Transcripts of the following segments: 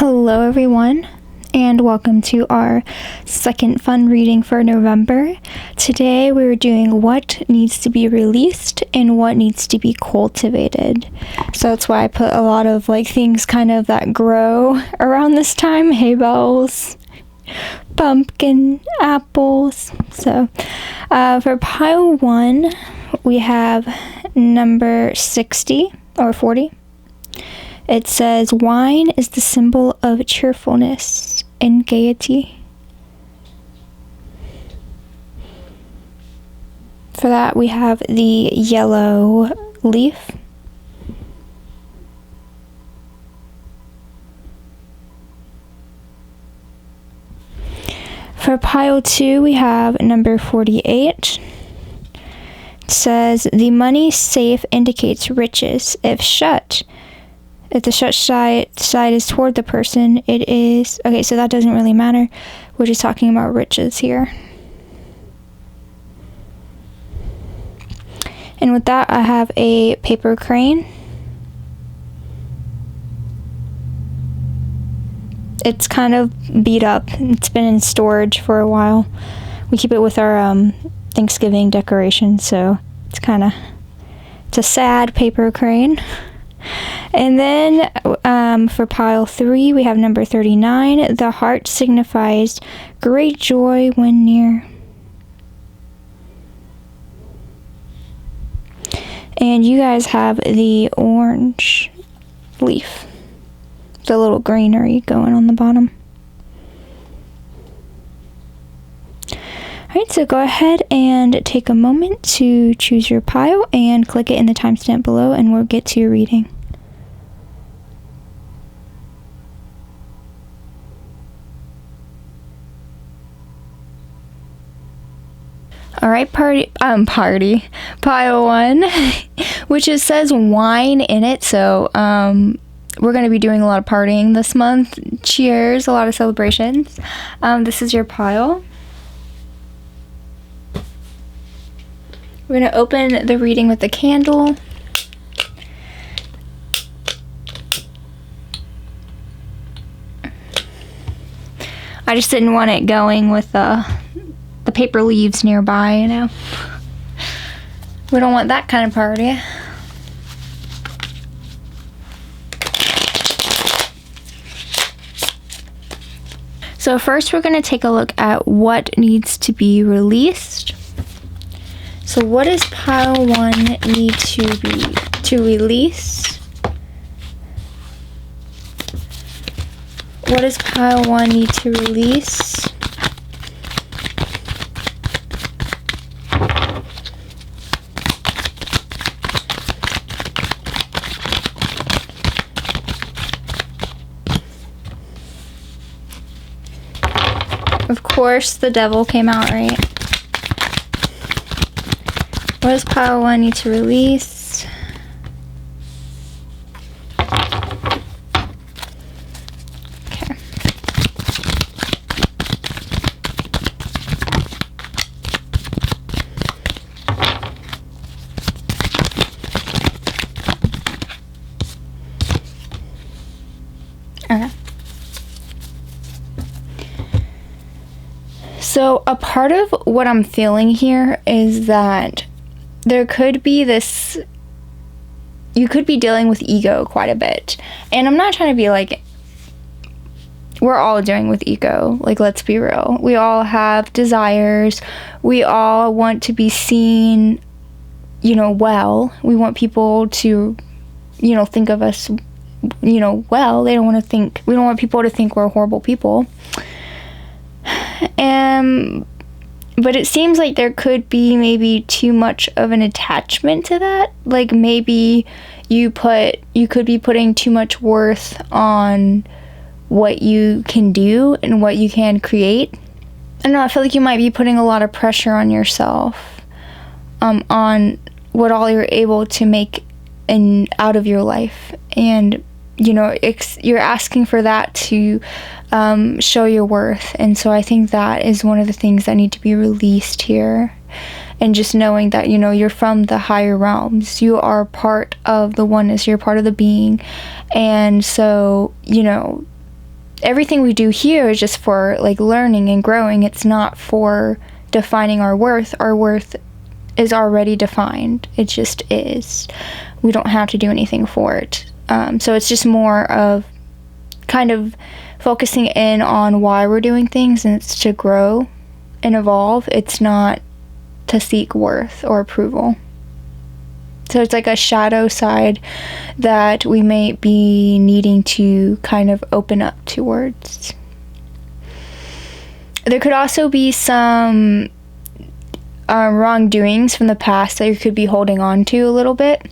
Hello everyone, and welcome to our second fun reading for November. Today we're doing what needs to be released and what needs to be cultivated. So that's why I put a lot of things kind of that grow around this time. Hay bales, pumpkin, apples. So for pile 1 we have number 60 or 40. It says, wine is the symbol of cheerfulness and gaiety. For that, we have the yellow leaf. For pile 2, we have number 48. It says, the money safe indicates riches. If the shut side is toward the person, it is... Okay, so that doesn't really matter. We're just talking about riches here. And with that, I have a paper crane. It's kind of beat up. It's been in storage for a while. We keep it with our Thanksgiving decorations, so it's a sad paper crane. And then for pile 3, we have number 39. The heart signifies great joy when near. And you guys have the orange leaf, the little greenery going on the bottom. Alright, so go ahead and take a moment to choose your pile and click it in the timestamp below, and we'll get to your reading. Alright, pile 1, which says wine in it, so we're going to be doing a lot of partying this month. Cheers, a lot of celebrations. This is your pile. We're going to open the reading with a candle. I just didn't want it going with the paper leaves nearby, you know. We don't want that kind of party. So first we're going to take a look at what needs to be released. So what does pile 1 need to release? What does pile 1 need to release? Of course, the devil came out, right? What does pile 1 need to release? Okay. Okay. So a part of what I'm feeling here is that there could be this, you could be dealing with ego quite a bit. And I'm not trying to be we're all dealing with ego. Let's be real. We all have desires. We all want to be seen, well. We want people to, think of us, well. We don't want people to think we're horrible people. But it seems like there could be maybe too much of an attachment to that. Maybe you could be putting too much worth on what you can do and what you can create. I don't know, I feel like you might be putting a lot of pressure on yourself, on what all you're able to make out of your life. And you're asking for that to show your worth. And so I think that is one of the things that need to be released here. And just knowing that, you're from the higher realms. You are part of the oneness. You're part of the being. And so, everything we do here is just for like learning and growing. It's not for defining our worth. Our worth is already defined. It just is. We don't have to do anything for it. So it's just more of kind of focusing in on why we're doing things, and it's to grow and evolve. It's not to seek worth or approval. So it's like a shadow side that we may be needing to kind of open up towards. There could also be some wrongdoings from the past that you could be holding on to a little bit.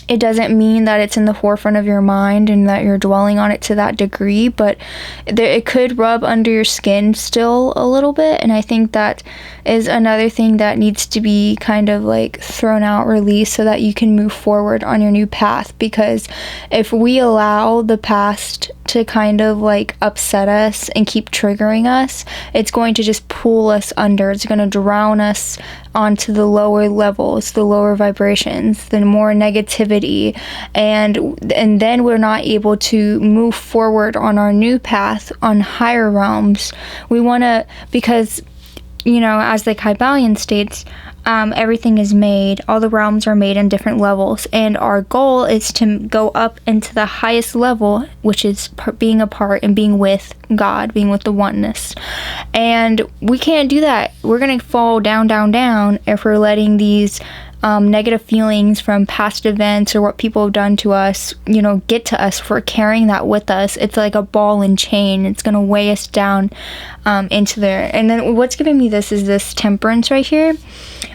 It doesn't mean that it's in the forefront of your mind and that you're dwelling on it to that degree, but it could rub under your skin still a little bit, and I think that is another thing that needs to be kind of like thrown out, released, so that you can move forward on your new path. Because if we allow the past to kind of like upset us and keep triggering us, it's going to just pull us under. It's going to drown us onto the lower levels, the lower vibrations, the more negativity, and then we're not able to move forward on our new path on higher realms. We want to, because, you know, as the Kybalion states, everything is made, all the realms are made in different levels, and our goal is to go up into the highest level, which is being a part and being with God, being with the oneness. And we can't do that. We're going to fall down, down, down if we're letting these negative feelings from past events or what people have done to us, you know, get to us. If we're carrying that with us, it's like a ball and chain. It's going to weigh us down into there. And then what's giving me this is this Temperance right here.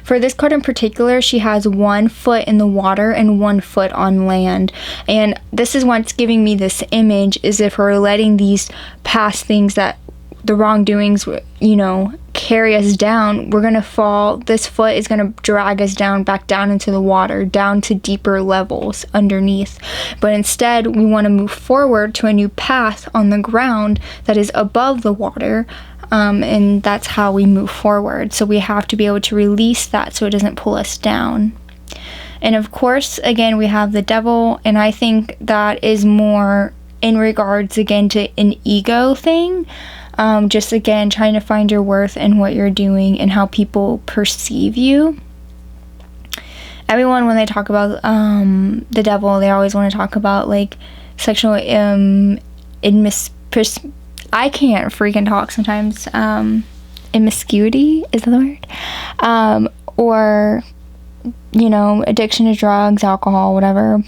For this card in particular, she has 1 foot in the water and 1 foot on land. And this is what's giving me this image, is if we're letting these past things, that the wrongdoings, you know, carry us down, we're going to fall. This foot is going to drag us down, back down into the water, down to deeper levels underneath. But instead, we want to move forward to a new path on the ground that is above the water. And that's how we move forward. So we have to be able to release that so it doesn't pull us down. And of course, again, we have the Devil, and I think that is more in regards, again, to an ego thing. Just, again, trying to find your worth in what you're doing and how people perceive you. Everyone, when they talk about the Devil, they always want to talk about, like, sexual I can't freaking talk sometimes. Promiscuity is the word. Or, you know, addiction to drugs, alcohol, whatever.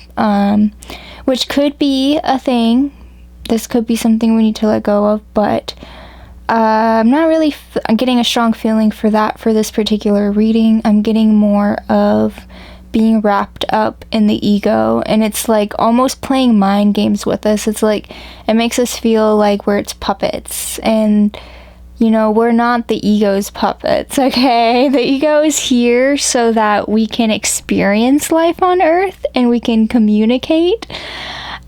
Which could be a thing. This could be something we need to let go of, but I'm not really I'm getting a strong feeling for that for this particular reading. I'm getting more of being wrapped up in the ego, and it's like almost playing mind games with us. It's like it makes us feel like we're its puppets, and you know, we're not the ego's puppets, okay? The ego is here so that we can experience life on earth and we can communicate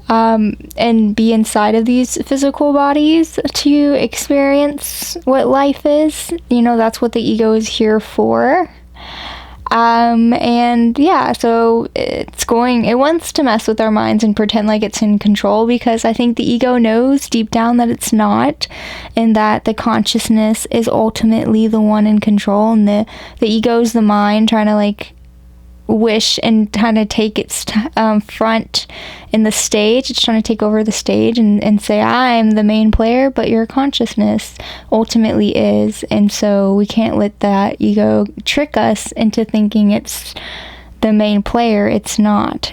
and be inside of these physical bodies to experience what life is. You know, that's what the ego is here for. And yeah, so it wants to mess with our minds and pretend like it's in control, because I think the ego knows deep down that it's not, and that the consciousness is ultimately the one in control, and the ego is the mind trying to like wish and kind of take its front in the stage. It's trying to take over the stage and say, I'm the main player, but your consciousness ultimately is. And so we can't let that ego trick us into thinking it's the main player. It's not.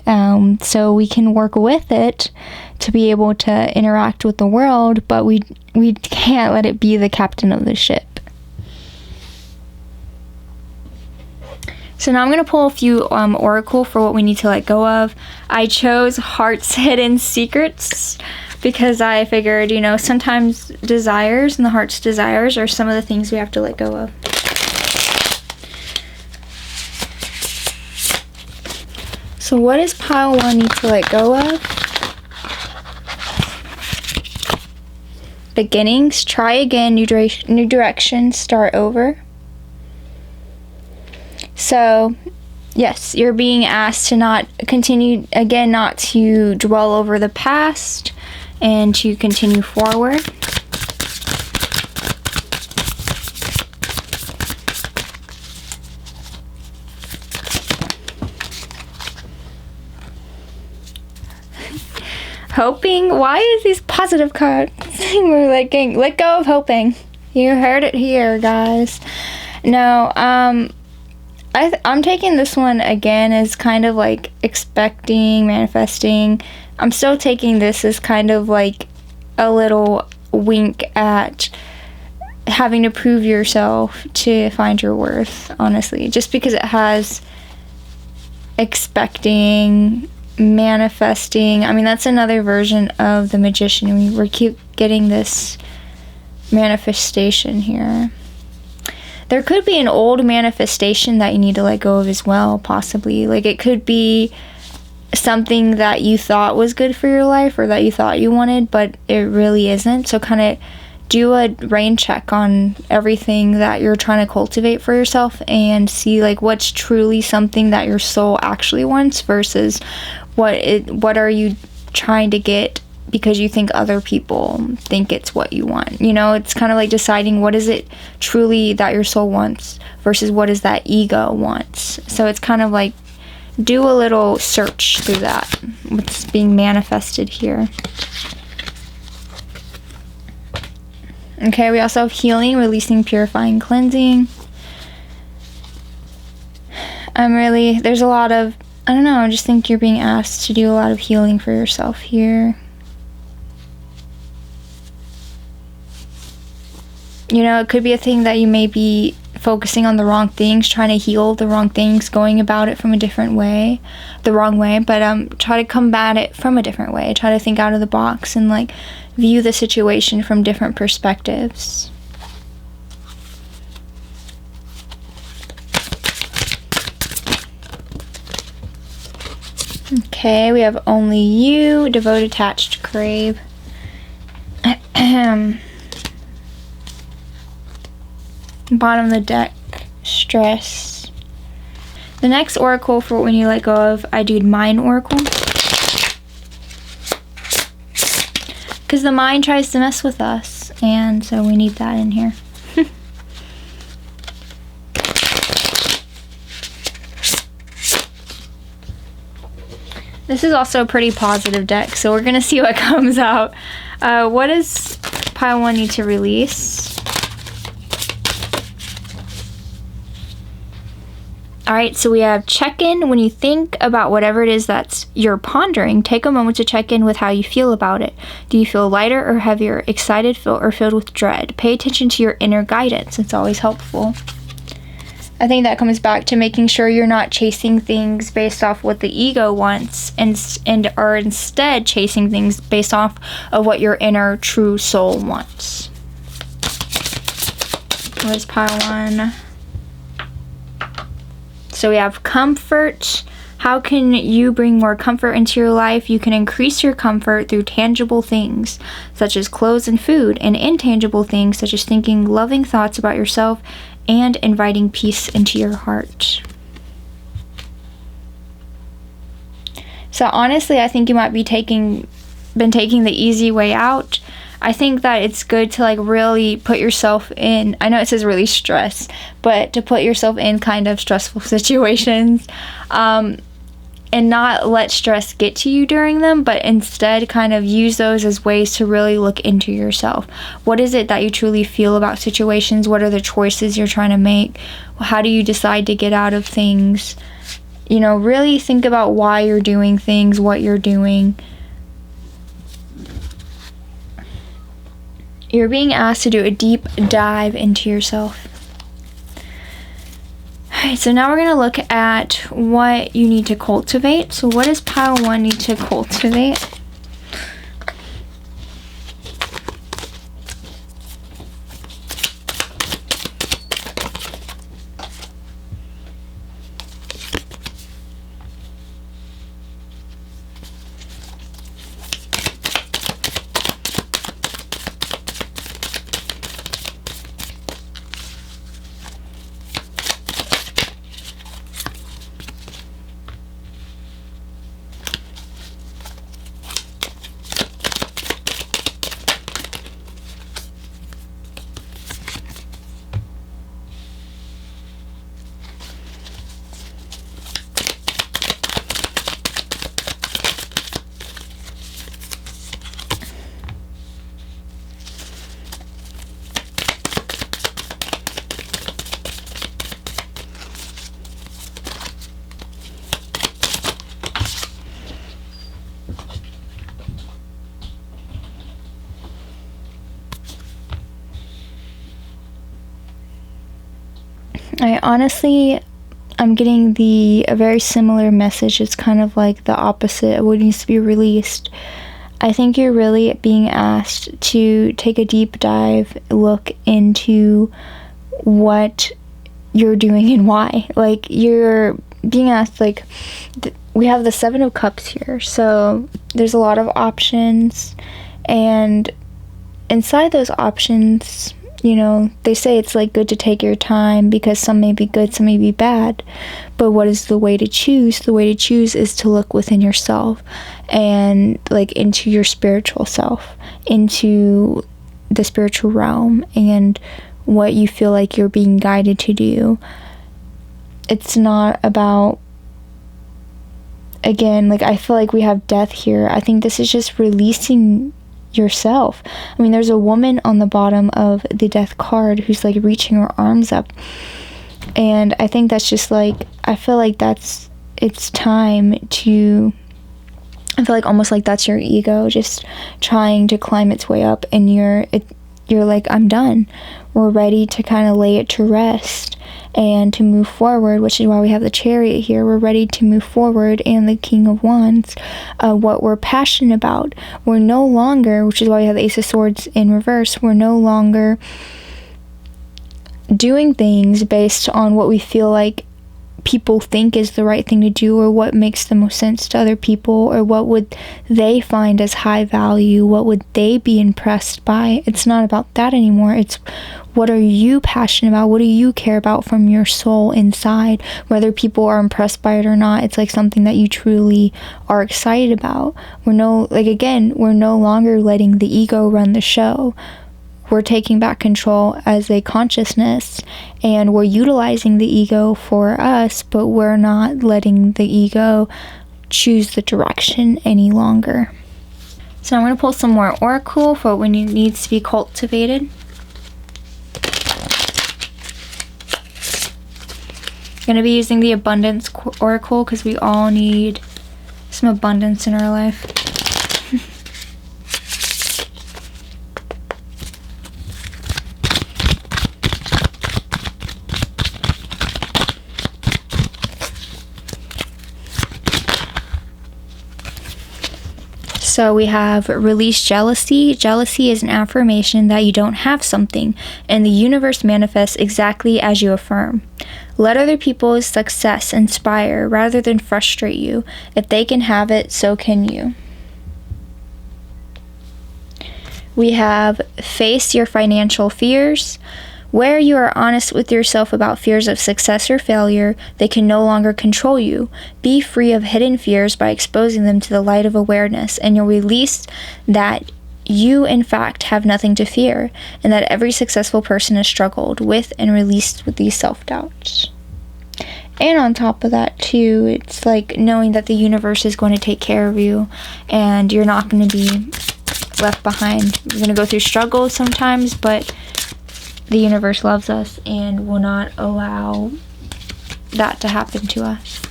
So we can work with it to be able to interact with the world, but we can't let it be the captain of the ship. So now I'm going to pull a few oracle for what we need to let go of. I chose Heart's Hidden Secrets because I figured, you know, sometimes desires and the heart's desires are some of the things we have to let go of. So what does pile 1 need to let go of? Beginnings, try again, new direction, start over. So, yes, you're being asked to not continue, again, not to dwell over the past, and to continue forward. Hoping? Why is these positive cards? We're like, let go of hoping. You heard it here, guys. No, I'm taking this one again as kind of like expecting, manifesting. I'm still taking this as kind of like a little wink at having to prove yourself to find your worth, honestly. Just because it has expecting, manifesting. I mean, that's another version of the Magician. We keep getting this manifestation here. There could be an old manifestation that you need to let go of as well, possibly. Like, it could be something that you thought was good for your life or that you thought you wanted, but it really isn't. So kind of do a rain check on everything that you're trying to cultivate for yourself and see like what's truly something that your soul actually wants versus what are you trying to get because you think other people think it's what you want. You know, it's kind of like deciding what is it truly that your soul wants versus what is that ego wants. So it's kind of like do a little search through that, what's being manifested here. Okay, we also have healing, releasing, purifying, cleansing. There's a lot of, I don't know, I just think you're being asked to do a lot of healing for yourself here. You know, it could be a thing that you may be focusing on the wrong things, trying to heal the wrong things, going about it from a different way, the wrong way, but try to combat it from a different way. Try to think out of the box and like view the situation from different perspectives. Okay, we have only you, devote, attached, crave. Bottom of the deck, stress. The next oracle for when you let go of, I do mind oracle. Because the mind tries to mess with us, and so we need that in here. This is also a pretty positive deck, so we're going to see what comes out. What does pile 1 need to release? Alright, so we have check-in. When you think about whatever it is that's you're pondering, take a moment to check in with how you feel about it. Do you feel lighter or heavier, excited or filled with dread? Pay attention to your inner guidance. It's always helpful. I think that comes back to making sure you're not chasing things based off what the ego wants and are instead chasing things based off of what your inner true soul wants. What is pile 1? So we have comfort. How can you bring more comfort into your life? You can increase your comfort through tangible things, such as clothes and food, and intangible things, such as thinking loving thoughts about yourself and inviting peace into your heart. So honestly, I think you might be been taking the easy way out. I think that it's good to like really put yourself in, I know it says really stress, but to put yourself in kind of stressful situations and not let stress get to you during them, but instead kind of use those as ways to really look into yourself. What is it that you truly feel about situations? What are the choices you're trying to make? How do you decide to get out of things? You know, really think about why you're doing things, what you're doing. You're being asked to do a deep dive into yourself. Alright, so now we're going to look at what you need to cultivate. So what does pile 1 need to cultivate? I'm getting a very similar message. It's kind of like the opposite of what needs to be released. I think you're really being asked to take a deep dive look into what you're doing and why. Like, you're being asked, like, we have the Seven of Cups here, so there's a lot of options, and inside those options, you know, they say it's like good to take your time because some may be good, some may be bad. But what is the way to choose? The way to choose is to look within yourself and like into your spiritual self, into the spiritual realm and what you feel like you're being guided to do. It's not about, again, like I feel like we have death here. I think this is just releasing yourself. I mean, there's a woman on the bottom of the death card who's like reaching her arms up, and I think that's just like, I feel like it's time to, I feel like almost like that's your ego just trying to climb its way up, and you're like, I'm done. We're ready to kind of lay it to rest and to move forward, which is why we have the Chariot here. We're ready to move forward, and the King of Wands, what we're passionate about. We're no longer, which is why we have the Ace of Swords in reverse, we're no longer doing things based on what we feel like people think is the right thing to do, or what makes the most sense to other people, or what would they find as high value, what would they be impressed by. It's not about that anymore. It's what are you passionate about, what do you care about from your soul inside, whether people are impressed by it or not. It's like something that you truly are excited about. We're no longer letting the ego run the show. We're taking back control as a consciousness, and we're utilizing the ego for us, but we're not letting the ego choose the direction any longer. So I'm going to pull some more oracle for when it needs to be cultivated. I'm going to be using the abundance oracle because we all need some abundance in our life. So we have release jealousy. Jealousy is an affirmation that you don't have something, and the universe manifests exactly as you affirm. Let other people's success inspire rather than frustrate you. If they can have it, so can you. We have face your financial fears. Where you are honest with yourself about fears of success or failure, they can no longer control you. Be free of hidden fears by exposing them to the light of awareness, and you'll release that you, in fact, have nothing to fear, and that every successful person has struggled with and released with these self-doubts. And on top of that, too, it's like knowing that the universe is going to take care of you, and you're not going to be left behind. You're going to go through struggles sometimes, but the universe loves us and will not allow that to happen to us.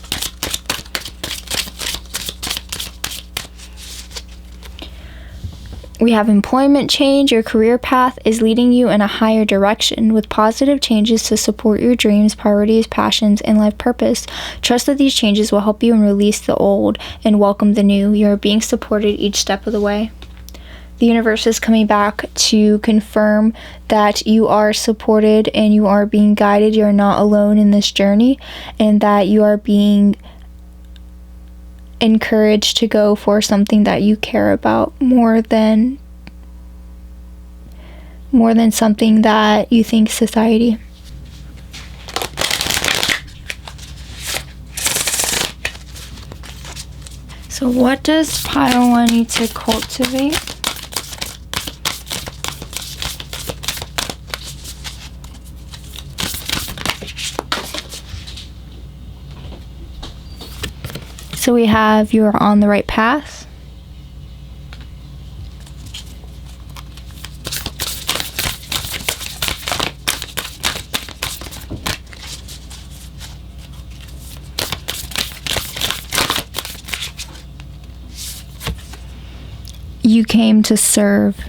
We have employment change. Your career path is leading you in a higher direction with positive changes to support your dreams, priorities, passions, and life purpose. Trust that these changes will help you and release the old and welcome the new. You are being supported each step of the way. The universe is coming back to confirm that you are supported and you are being guided. You're not alone in this journey, and that you are being encouraged to go for something that you care about more than something that you think society. So what does pile 1 need to cultivate? So we have you're on the right path. You came to serve.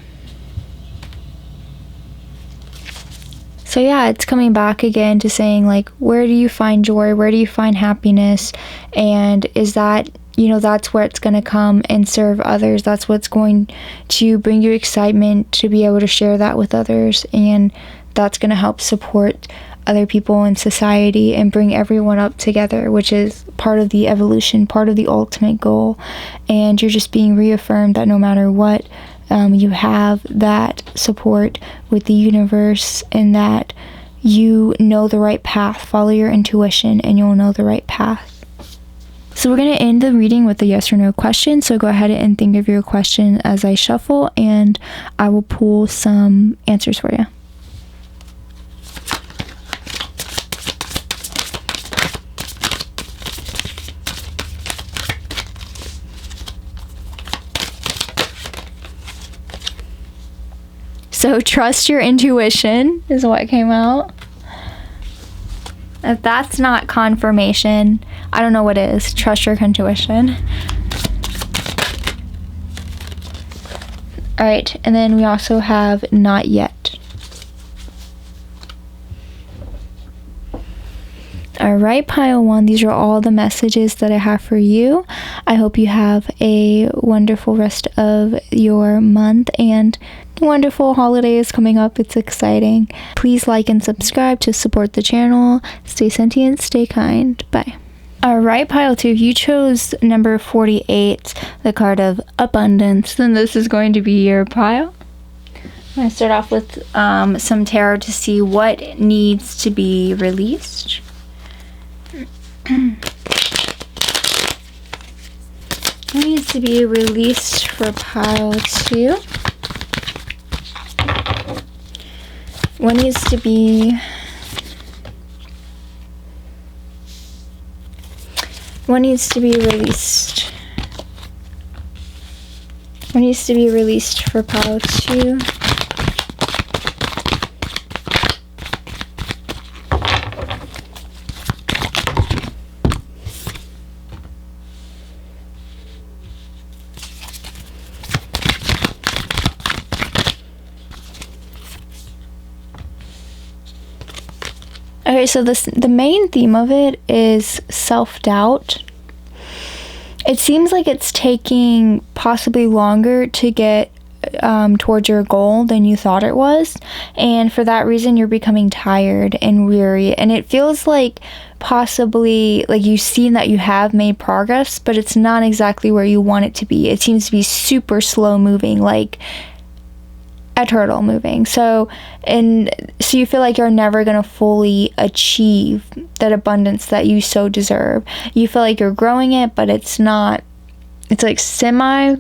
So yeah, it's coming back again to saying, like, where do you find joy? Where do you find happiness? And is that, that's where it's going to come and serve others. That's what's going to bring you excitement to be able to share that with others. And that's going to help support other people in society and bring everyone up together, which is part of the evolution, part of the ultimate goal. And you're just being reaffirmed that no matter what, you have that support with the universe, and that you know the right path. Follow your intuition and you'll know the right path. So we're going to end the reading with a yes or no question. So go ahead and think of your question as I shuffle, and I will pull some answers for you. So trust your intuition is what came out. If that's not confirmation, I don't know what is. Trust your intuition. All right, and then we also have not yet. All right, pile one, these are all the messages that I have for you. I hope you have a wonderful rest of your month and wonderful holidays coming up. It's exciting. Please like and subscribe to support the channel. Stay sentient, stay kind. Bye. All right, pile two, if you chose number 48, the card of abundance, then this is going to be your pile. I'm going to start off with some tarot to see what needs to be released. What needs to be released for pile two? What needs to be released? What needs to be released for pile two? Okay, so the main theme of it is self-doubt. It seems like it's taking possibly longer to get towards your goal than you thought it was, and for that reason you're becoming tired and weary, and it feels like possibly like you've seen that you have made progress, but it's not exactly where you want it to be. It seems to be super slow moving, like a turtle moving. So you feel like you're never going to fully achieve that abundance that you so deserve. You feel like you're growing it, but it's not, it's like semi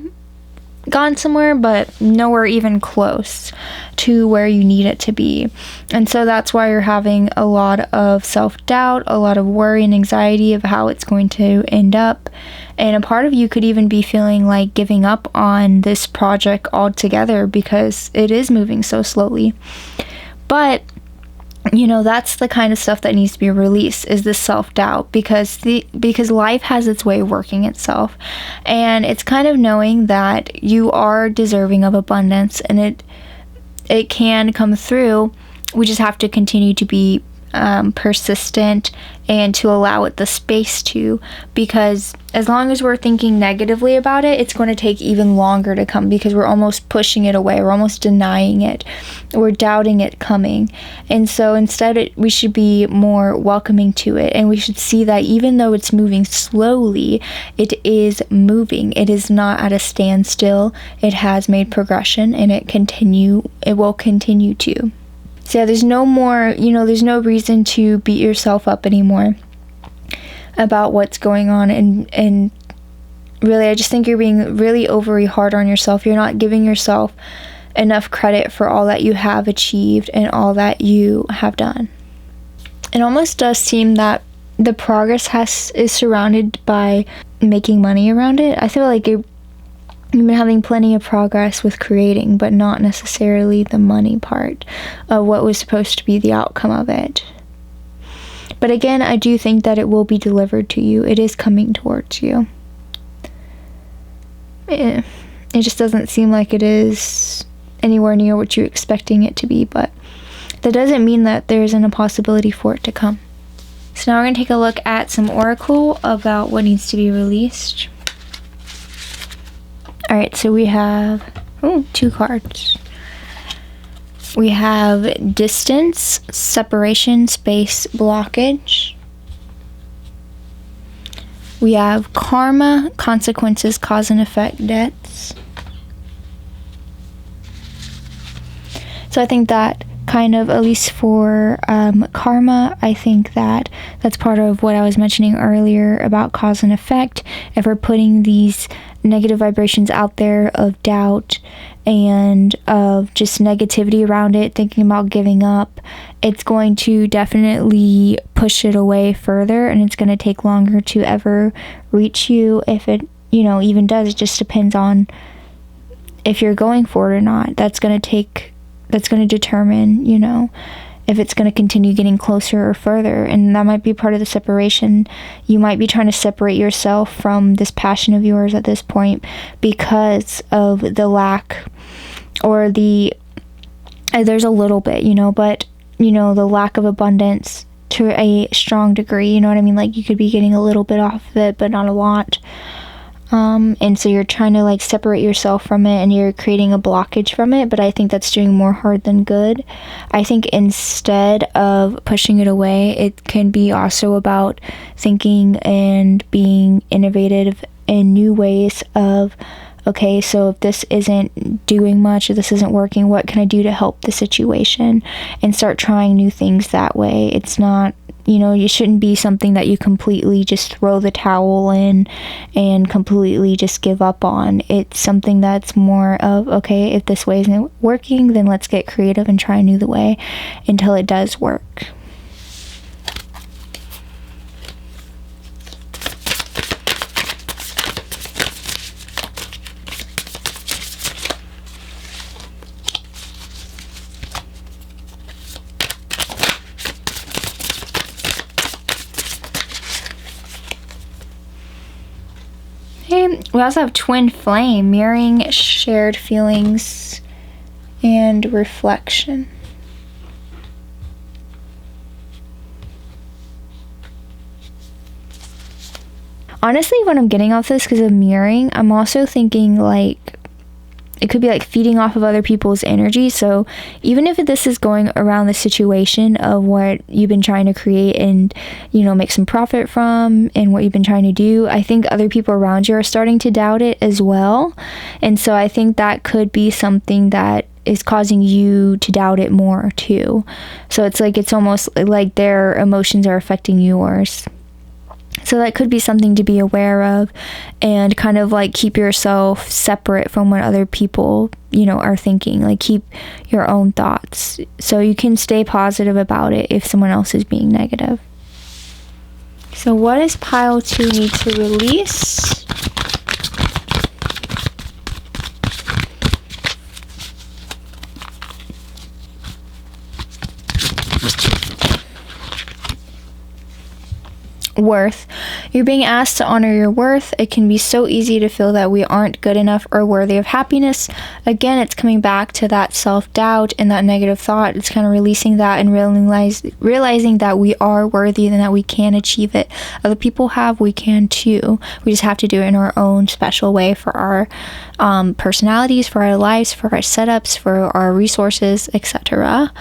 gone somewhere, but nowhere even close to where you need it to be. And so that's why you're having a lot of self-doubt, a lot of worry and anxiety of how it's going to end up. And a part of you could even be feeling like giving up on this project altogether because it is moving so slowly. But that's the kind of stuff that needs to be released, is the self-doubt, because life has its way of working itself, and it's kind of knowing that you are deserving of abundance, and it can come through. We just have to continue to be persistent and to allow it the space to, because as long as we're thinking negatively about it, it's going to take even longer to come, because we're almost pushing it away, we're almost denying it, we're doubting it coming. And so instead we should be more welcoming to it, and we should see that even though it's moving slowly, it is moving. It is not at a standstill. It has made progression, and it will continue to. So yeah, there's no more, there's no reason to beat yourself up anymore about what's going on. And really, I just think you're being really overly hard on yourself. You're not giving yourself enough credit for all that you have achieved and all that you have done. It almost does seem that the progress is surrounded by making money around it. I feel like you've been having plenty of progress with creating, but not necessarily the money part of what was supposed to be the outcome of it. But again, I do think that it will be delivered to you. It is coming towards you. It just doesn't seem like it is anywhere near what you're expecting it to be, but that doesn't mean that there isn't a possibility for it to come. So now we're going to take a look at some oracle about what needs to be released. Alright, so we have 2 cards. We have distance, separation, space, blockage. We have karma, consequences, cause and effect, debts. So I think that kind of, at least for karma, I think that that's part of what I was mentioning earlier about cause and effect. If we're putting these negative vibrations out there of doubt and of just negativity around it, thinking about giving up, it's going to definitely push it away further, and it's going to take longer to ever reach you. If it, even does, it just depends on if you're going for it or not. That's going to determine, if it's going to continue getting closer or further. And that might be part of the separation. You might be trying to separate yourself from this passion of yours at this point because of the lack, or there's a little bit, but, the lack of abundance to a strong degree, you know what I mean? Like, you could be getting a little bit off of it, but not a lot. And so you're trying to separate yourself from it, and you're creating a blockage from it, but I think that's doing more harm than good. I think instead of pushing it away, it can be also about thinking and being innovative in new ways of, okay, so if this isn't doing much, or this isn't working, what can I do to help the situation? And start trying new things that way. It's not, you shouldn't be something that you completely just throw the towel in and completely just give up on. It's something that's more of, okay, if this way isn't working, then let's get creative and try a new way until it does work. We also have twin flame, mirroring shared feelings and reflection. Honestly, what I'm getting off this, because of mirroring, I'm also thinking it could be feeding off of other people's energy. So even if this is going around the situation of what you've been trying to create and, make some profit from, and what you've been trying to do, I think other people around you are starting to doubt it as well. And so I think that could be something that is causing you to doubt it more too. So it's almost like their emotions are affecting yours. So that could be something to be aware of, and kind of keep yourself separate from what other people, are thinking. Keep your own thoughts so you can stay positive about it if someone else is being negative. So what does pile 2 need to release? Worth. You're being asked to honor your worth. It can be so easy to feel that we aren't good enough or worthy of happiness. Again, it's coming back to that self-doubt and that negative thought. It's kind of releasing that and realizing that we are worthy and that we can achieve it. Other people have, we can too. We just have to do it in our own special way for our personalities, for our lives, for our setups, for our resources, etc.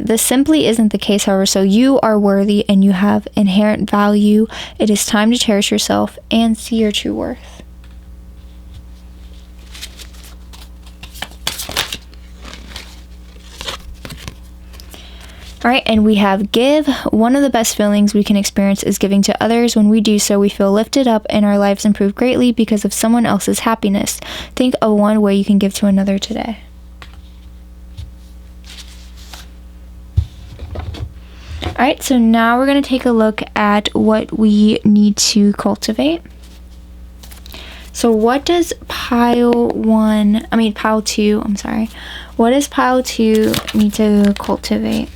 This simply isn't the case, however. So you are worthy and you have inherent value. It is time to cherish yourself and see your true worth. All right, and we have give. One of the best feelings we can experience is giving to others. When we do so, we feel lifted up and our lives improve greatly because of someone else's happiness. Think of one way you can give to another today. All right, so now we're going to take a look at what we need to cultivate. So what does pile 2, what does pile 2 need to cultivate?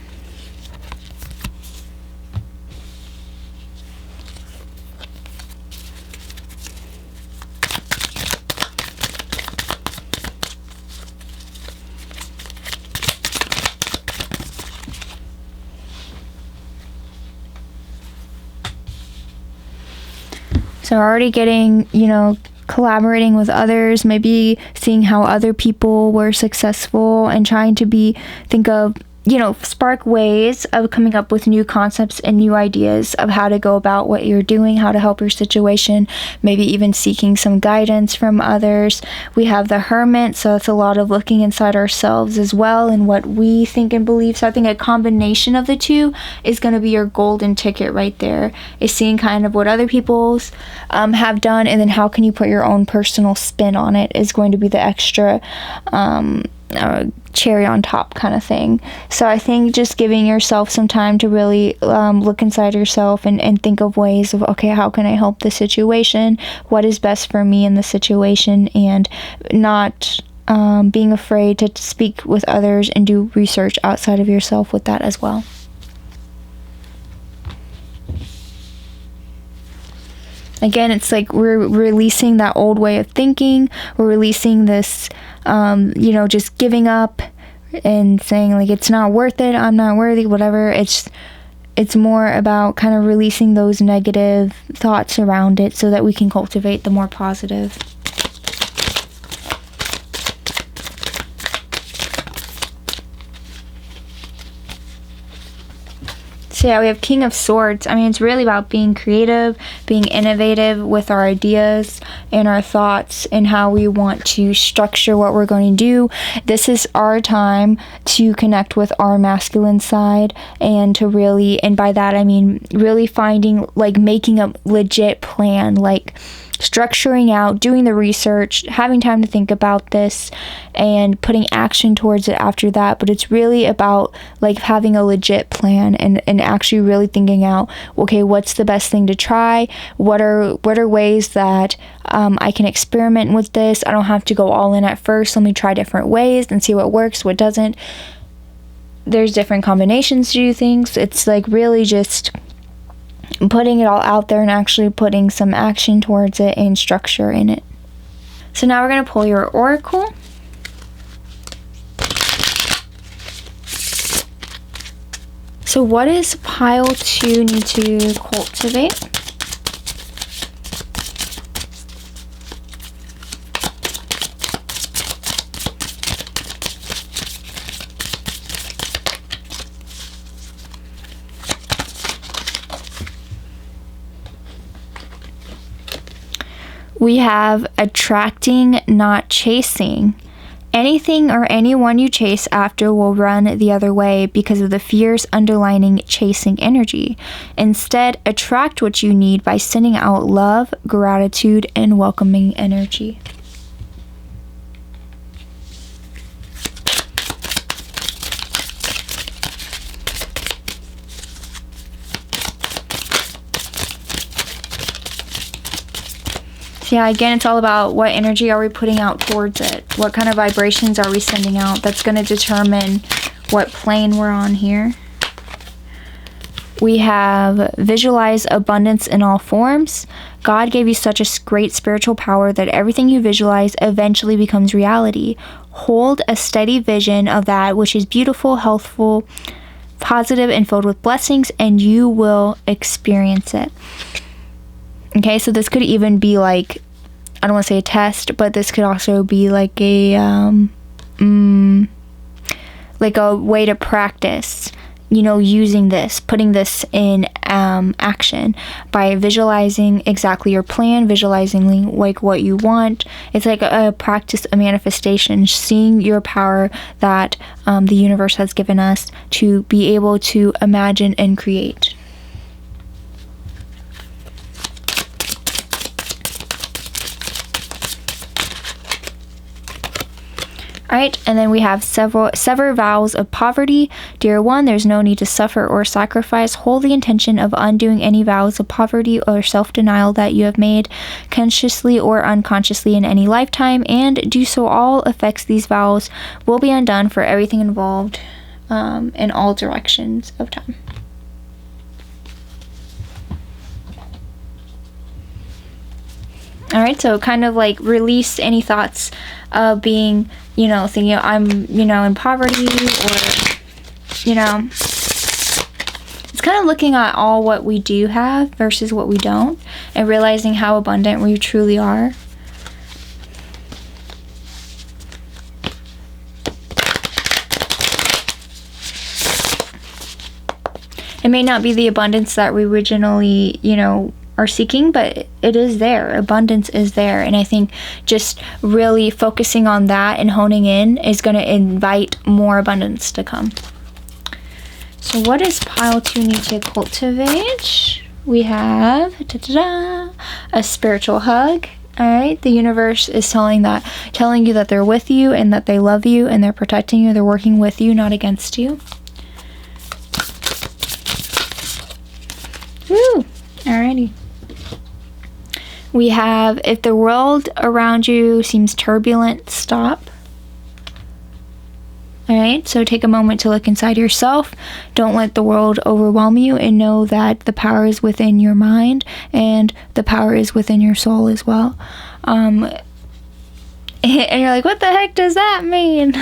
So already getting, collaborating with others, maybe seeing how other people were successful and trying to think of, spark ways of coming up with new concepts and new ideas of how to go about what you're doing, how to help your situation, maybe even seeking some guidance from others. We have the Hermit, so it's a lot of looking inside ourselves as well and what we think and believe. So I think a combination of the two is going to be your golden ticket right there, is seeing kind of what other people's have done, and then how can you put your own personal spin on it is going to be the extra cherry on top kind of thing. So I think just giving yourself some time to really look inside yourself and think of ways of, okay, how can I help the situation? What is best for me in the situation? And not being afraid to speak with others and do research outside of yourself with that as well. Again, it's like we're releasing that old way of thinking. We're releasing this, just giving up and saying like it's not worth it, I'm not worthy, whatever. It's more about kind of releasing those negative thoughts around it so that we can cultivate the more positive. So yeah, we have King of Swords. I mean, it's really about being creative, being innovative with our ideas and our thoughts and how we want to structure what we're going to do. This is our time to connect with our masculine side and to really, and by that I mean really finding, like making a legit plan, like structuring out, doing the research, having time to think about this and putting action towards it after that. But it's really about like having a legit plan and actually really thinking out, okay, what's the best thing to try? What are ways that I can experiment with this? I don't have to go all in at first. Let me try different ways and see what works, what doesn't. There's different combinations to do things. It's like really just putting it all out there and actually putting some action towards it and structure in it. So now we're going to pull your oracle. So what does pile 2 need to cultivate? We have attracting, not chasing. Anything or anyone you chase after will run the other way because of the fierce underlining chasing energy. Instead, attract what you need by sending out love, gratitude, and welcoming energy. Yeah, again, it's all about what energy are we putting out towards it. What kind of vibrations are we sending out? That's going to determine what plane we're on here. We have visualize abundance in all forms. God gave you such a great spiritual power that everything you visualize eventually becomes reality. Hold a steady vision of that which is beautiful, healthful, positive, and filled with blessings, and you will experience it. Okay, so this could even be like, I don't want to say a test, but this could also be like a way to practice, using this, putting this in action by visualizing exactly your plan, visualizing like what you want. It's like a practice, a manifestation, seeing your power that the universe has given us to be able to imagine and create. Alright, and then we have sever vows of poverty. Dear one, there's no need to suffer or sacrifice. Hold the intention of undoing any vows of poverty or self-denial that you have made consciously or unconsciously in any lifetime, and do so all effects these vows will be undone for everything involved in all directions of time. Alright, so kind of like release any thoughts of being, thinking I'm, in poverty, or, it's kind of looking at all what we do have versus what we don't, and realizing how abundant we truly are. It may not be the abundance that we originally, are seeking, but it is there. Abundance is there. And I think just really focusing on that and honing in is going to invite more abundance to come. So what does pile 2 need to cultivate? We have a spiritual hug. All right, the universe is telling you that they're with you and that they love you and they're protecting you. They're working with you, not against you. Woo! Alrighty. We have, if the world around you seems turbulent, stop. Alright, so take a moment to look inside yourself. Don't let the world overwhelm you, and know that the power is within your mind and the power is within your soul as well. And you're like, what the heck does that mean?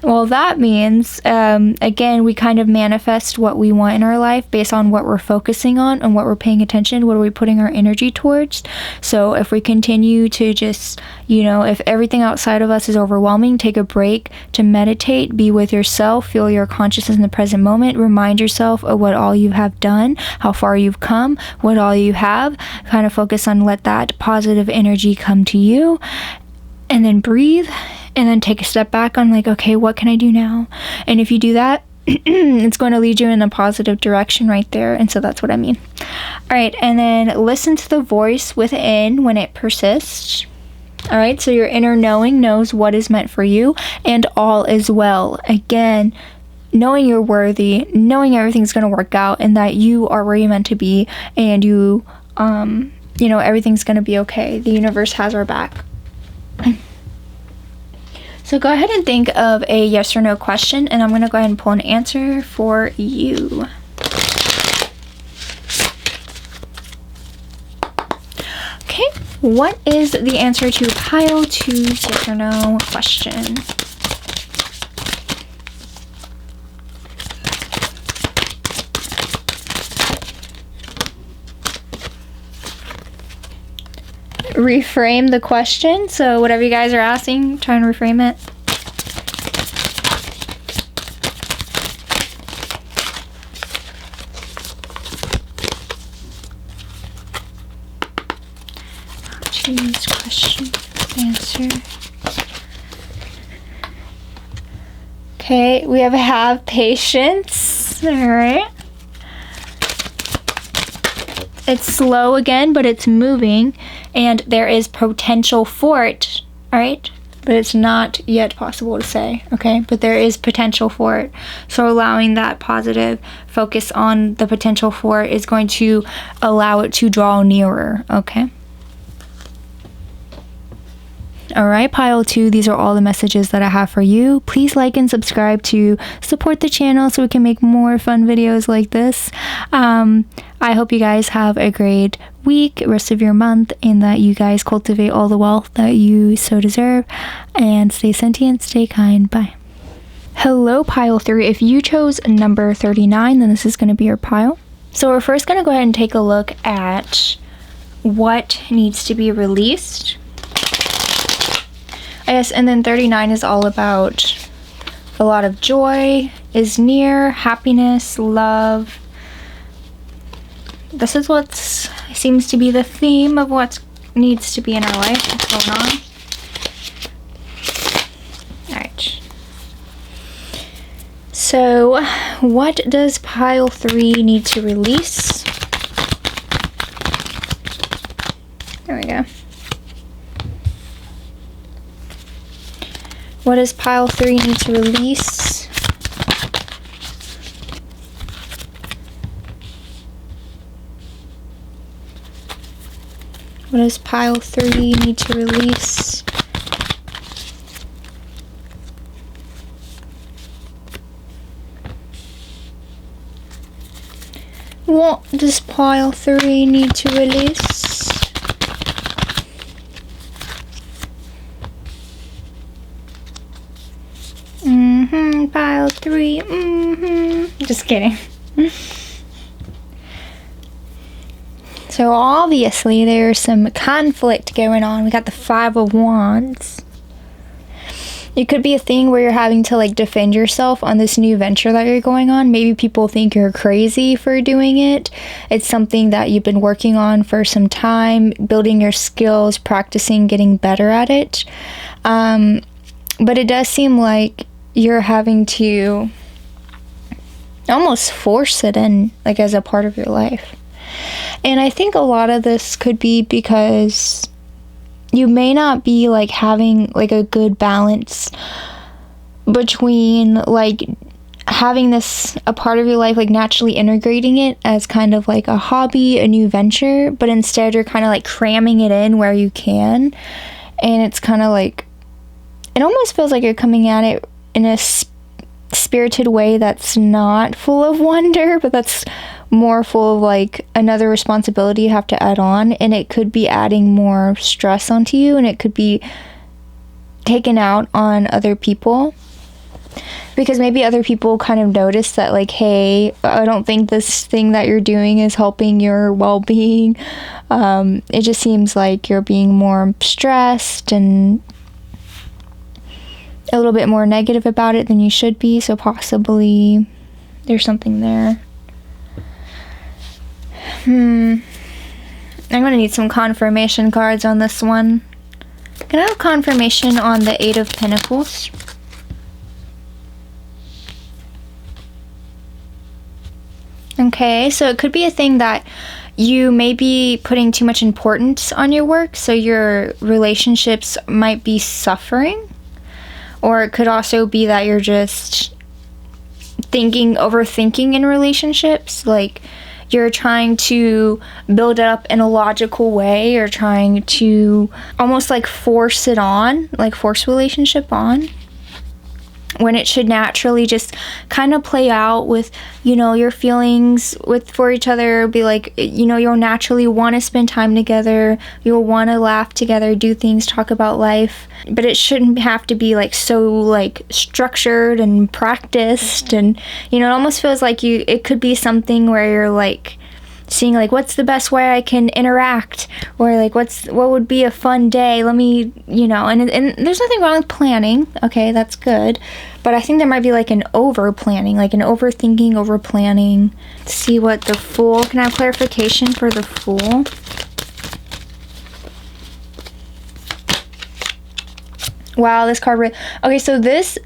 Well, that means, again, we kind of manifest what we want in our life based on what we're focusing on and what we're paying attention, what are we putting our energy towards. So if we continue to just, if everything outside of us is overwhelming, take a break to meditate, be with yourself, feel your consciousness in the present moment, remind yourself of what all you have done, how far you've come, what all you have, kind of focus on let that positive energy come to you, and then breathe. And then take a step back on like, okay, what can I do now? And if you do that, it's going to lead you in a positive direction right there. And so that's what I mean. All right. And then listen to the voice within when it persists. All right. So your inner knowing knows what is meant for you and all is well. Again, knowing you're worthy, knowing everything's going to work out and that you are where you're meant to be and you, everything's going to be okay. The universe has our back. So go ahead and think of a yes or no question, and I'm going to go ahead and pull an answer for you. Okay, what is the answer to pile 2's yes or no question? Reframe the question. So whatever you guys are asking, try and reframe it. Choose question, answer. Okay, we have patience. All right. It's slow again, but it's moving. And there is potential for it, all right? But it's not yet possible to say, okay? But there is potential for it. So allowing that positive focus on the potential for it is going to allow it to draw nearer, okay? All right, pile 2, these are all the messages that I have for you. Please like and subscribe to support the channel so we can make more fun videos like this. I hope you guys have a great week, rest of your month, and that you guys cultivate all the wealth that you so deserve. And stay sentient, stay kind. Bye. Hello, pile 3. If you chose number 39, then this is going to be your pile. So we're first going to go ahead and take a look at what needs to be released. Yes, and then 39 is all about a lot of joy is near, happiness, love. This is what seems to be the theme of what needs to be in our life. What's going on? Alright. So, what does pile 3 need to release? There we go. What does pile 3 need to release? What does pile 3 need to release? What does pile 3 need to release? Pile 3. Just kidding. So obviously there's some conflict going on. We got the Five of Wands. It could be a thing where you're having to like defend yourself on this new venture that you're going on. Maybe people think you're crazy for doing it. It's something that you've been working on for some time, building your skills, practicing, getting better at it. But it does seem like you're having to almost force it in, like as a part of your life. And I think a lot of this could be because you may not be like having like a good balance between like having this a part of your life, like naturally integrating it as kind of like a hobby, a new venture, but instead you're kind of like cramming it in where you can. And it's kind of like, it almost feels like you're coming at it in a spirited way that's not full of wonder, but that's more full of like another responsibility you have to add on, and it could be adding more stress onto you, and it could be taken out on other people, because maybe other people kind of notice that like, hey, I don't think this thing that you're doing is helping your well-being. It just seems like you're being more stressed and a little bit more negative about it than you should be, so possibly there's something there. I'm gonna need some confirmation cards on this one. Can I have confirmation on the Eight of Pentacles? Okay, so it could be a thing that you may be putting too much importance on your work, so your relationships might be suffering. Or it could also be that you're just overthinking in relationships, like you're trying to build it up in a logical way, or trying to almost like force relationship on, when it should naturally just kind of play out with, your feelings for each other. Be like, you'll naturally want to spend time together, you'll want to laugh together, do things, talk about life, but it shouldn't have to be like so like structured and practiced. And it almost feels like it could be something where you're like seeing like, what's the best way I can interact, or like what would be a fun day, let me, and there's nothing wrong with planning, okay, that's good, but I think there might be like an over planning, like an overthinking, over planning. See what the Fool, can I have clarification for the Fool? Wow, this card okay, so this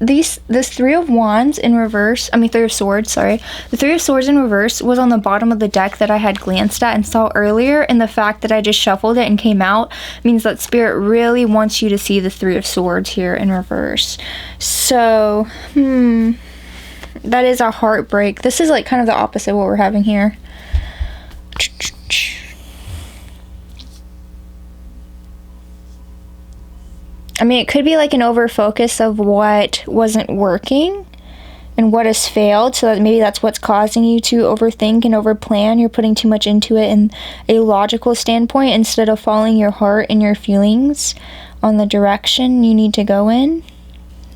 Three of Wands in reverse, Three of Swords, sorry. The Three of Swords in reverse was on the bottom of the deck that I had glanced at and saw earlier, and the fact that I just shuffled it and came out means that Spirit really wants you to see the Three of Swords here in reverse. So, that is a heartbreak. This is like kind of the opposite of what we're having here. It could be like an over focus of what wasn't working and what has failed, so that maybe that's what's causing you to overthink and overplan. You're putting too much into it in a logical standpoint instead of following your heart and your feelings on the direction you need to go in.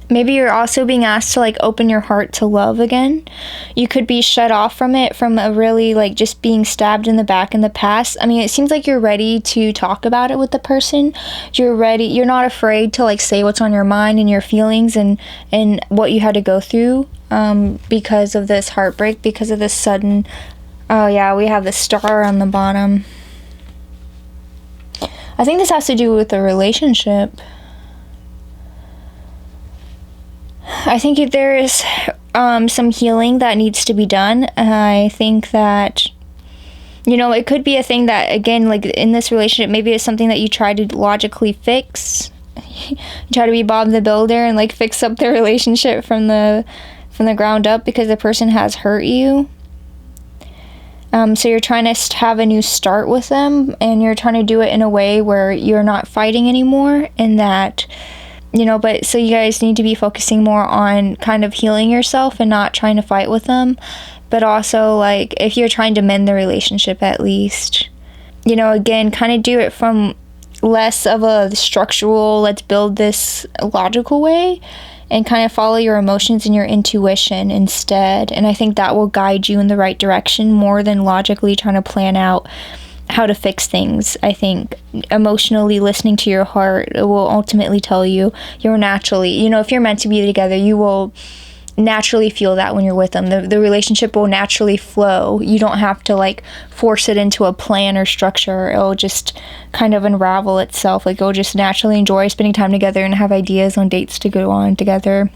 Maybe you're also being asked to like open your heart to love again. You could be shut off from it, from a really like just being stabbed in the back in the past. It seems like you're ready to talk about it with the person. You're not afraid to like say what's on your mind and your feelings and what you had to go through because of this heartbreak, because of this sudden, oh yeah, we have the Star on the bottom. I think this has to do with the relationship. I think there is some healing that needs to be done. I think that, it could be a thing that, again, like in this relationship, maybe it's something that you try to logically fix. You try to be Bob the Builder and like fix up the relationship from the ground up because the person has hurt you. So you're trying to have a new start with them, and you're trying to do it in a way where you're not fighting anymore, and that, but so you guys need to be focusing more on kind of healing yourself and not trying to fight with them. But also, like, if you're trying to mend the relationship, at least, again, kind of do it from less of a structural, let's build this logical way, and kind of follow your emotions and your intuition instead. And I think that will guide you in the right direction more than logically trying to plan out how to fix things. I think emotionally listening to your heart will ultimately tell you you're naturally, you know, if you're meant to be together, you will naturally feel that when you're with them. The relationship will naturally flow. You don't have to like force it into a plan or structure. It'll just kind of unravel itself. Like, you'll just naturally enjoy spending time together and have ideas on dates to go on together.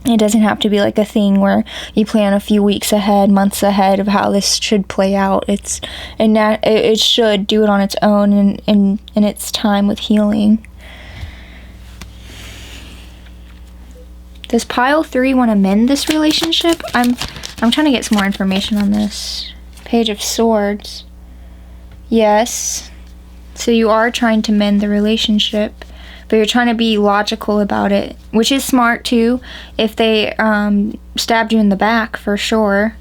It doesn't have to be like a thing where you plan a few weeks ahead, months ahead of how this should play out. It should do it on its own and in its time with healing. Does pile 3 want to mend this relationship? I'm trying to get some more information on this. Page of Swords. Yes. So you are trying to mend the relationship, but you're trying to be logical about it, which is smart too. If they stabbed you in the back, for sure.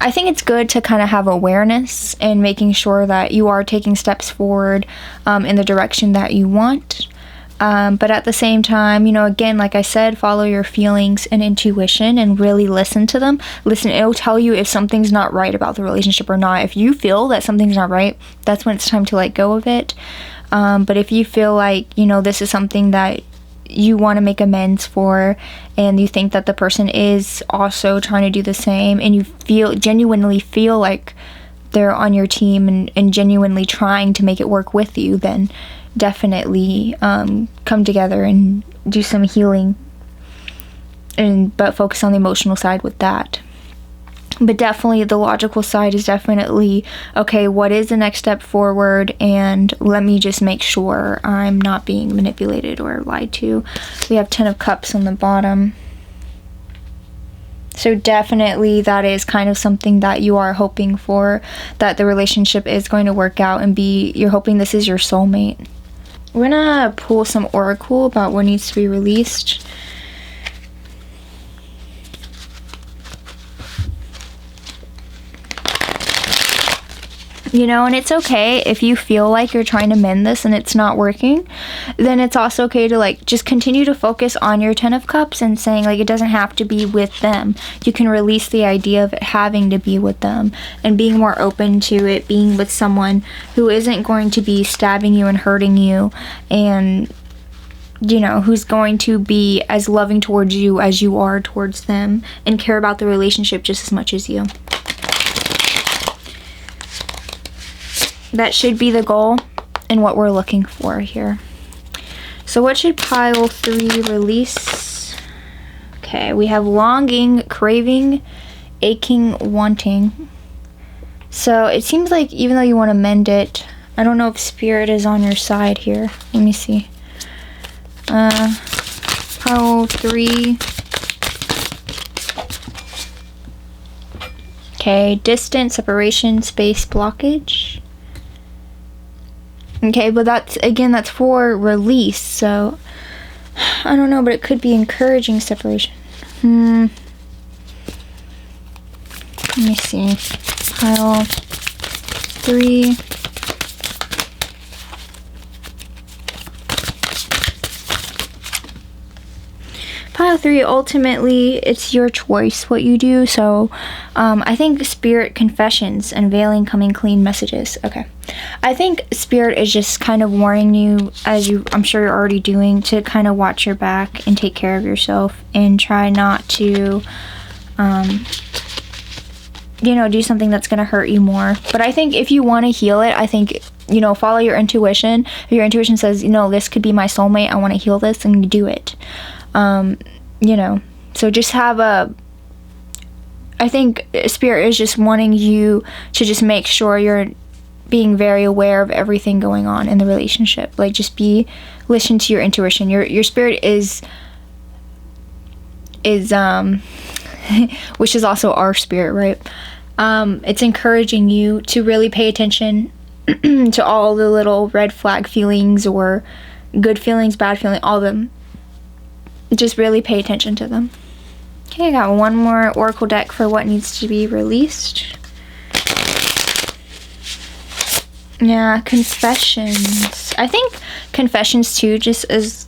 I think it's good to kind of have awareness and making sure that you are taking steps forward in the direction that you want. But at the same time, you know, again, like I said, follow your feelings and intuition and really listen to them. Listen, it'll tell you if something's not right about the relationship or not. If you feel that something's not right, that's when it's time to let go of it. But if you feel like, you know, this is something that you want to make amends for, and you think that the person is also trying to do the same, and you genuinely feel like they're on your team and genuinely trying to make it work with you, then definitely come together and do some healing, but focus on the emotional side with that. But definitely the logical side is definitely, okay, what is the next step forward, and let me just make sure I'm not being manipulated or lied to. We have 10 of Cups on the bottom. So definitely that is kind of something that you are hoping for, that the relationship is going to work out and you're hoping this is your soulmate. We're gonna pull some oracle about what needs to be released. You know, and it's okay if you feel like you're trying to mend this and it's not working, then it's also okay to like just continue to focus on your 10 of Cups and saying like it doesn't have to be with them. You can release the idea of it having to be with them and being more open to it being with someone who isn't going to be stabbing you and hurting you, and you know, who's going to be as loving towards you as you are towards them and care about the relationship just as much as you. That should be the goal and what we're looking for here. So what should pile 3 release? Okay, we have longing, craving, aching, wanting. So it seems like even though you want to mend it, I don't know if spirit is on your side here. Let me see. Pile 3. Okay, distance, separation, space, blockage. Okay, but that's for release, so I don't know, but it could be encouraging separation. Let me see. Pile 3. Pile 3, ultimately, it's your choice what you do. So, I think spirit confessions, unveiling, coming clean messages. Okay. I think spirit is just kind of warning you, I'm sure you're already doing, to kind of watch your back and take care of yourself and try not to, do something that's going to hurt you more. But I think if you want to heal it, I think, follow your intuition. If your intuition says, this could be my soulmate, I want to heal this, and you do it. So just I think spirit is just wanting you to just make sure you're being very aware of everything going on in the relationship. Like, just listen to your intuition. Your spirit is which is also our spirit, right? It's encouraging you to really pay attention to all the little red flag feelings or good feelings, bad feelings, all of them. Just really pay attention to them. Okay, I got one more oracle deck for what needs to be released. Yeah, confessions. I think confessions too just is